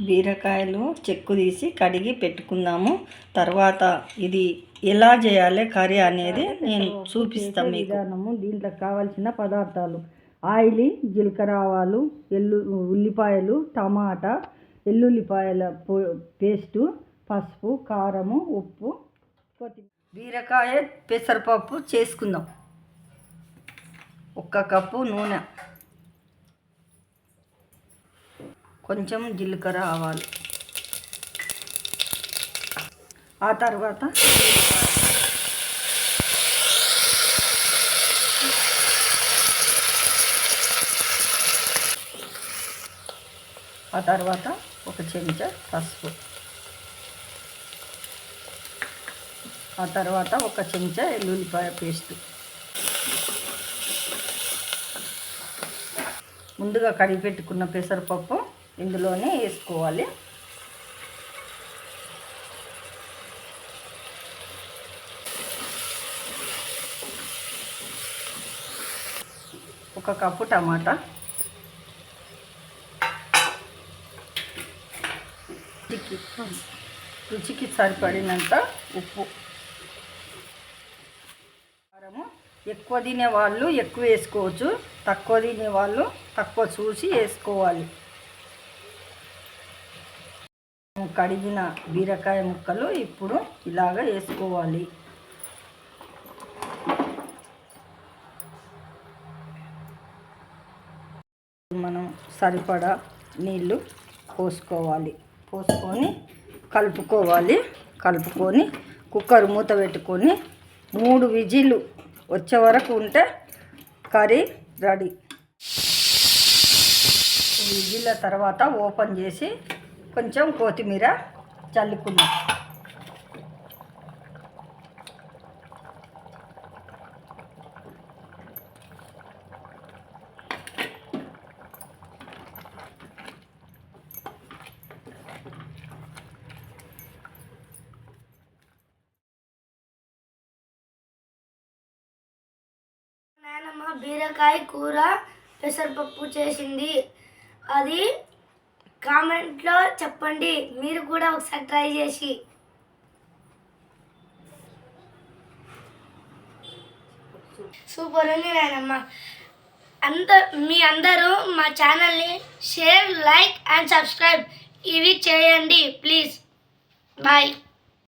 బీరకాయలు చెక్కు తీసి కడిగి పెట్టుకుందాము. తర్వాత ఇది ఎలా చేయాలి కర్రీ అనేది నేను చూపిస్తాను మీకు. దీంట్లో కావాల్సిన పదార్థాలు: ఆయిల్, జీలకర్ర, ఆవాలు, ఉల్లిపాయలు, టమాటా, ఎల్లుల్లిపాయల పేస్టు, పసుపు, కారము, ఉప్పు, కొత్తిమీర. బీరకాయ పెసరపప్పు చేసుకుందాం. 1 కప్పు నూనె, కొంచెం జీలకర్ర, ఆవాలు, ఆ తర్వాత ఒక చెంచా పసుపు, ఆ తర్వాత ఒక చెంచా ఎల్లుల్లిపాయ పేస్ట్. ముందుగా కడిగి పెట్టుకున్న పెసరపప్పు ఇందులోనే వేసుకోవాలి. ఒక కప్పు టమాటా, రుచికి సరిపడినంత ఉప్పు, కారము. ఎక్కువ తినేవాళ్ళు ఎక్కువ వేసుకోవచ్చు, తక్కువ తినేవాళ్ళు తక్కువ చూసి వేసుకోవాలి. కడిగిన బీరకాయ ముక్కలు ఇప్పుడు ఇలాగ వేసుకోవాలి. మనం సరిపడా నీళ్ళు పోసుకొని కలుపుకొని కుక్కర్ మూత పెట్టుకొని 3 విజిల్లు వచ్చే వరకు ఉంటే కర్రీ రెడీ. విజిల్ల తర్వాత ఓపెన్ చేసి కొంచెం కొత్తిమీర చల్లుకుందాం. నానమ్మ బీరకాయ కూర పెసరపప్పు చేసింది. అది కామెంట్లో చెప్పండి, మీరు కూడా ఒకసారి ట్రై చేసి. సూపర్ ఉంది నాయనమ్మ. మీ అందరూ మా ఛానల్ని షేర్, లైక్ అండ్ సబ్స్క్రైబ్ ఇవి చేయండి ప్లీజ్. బాయ్.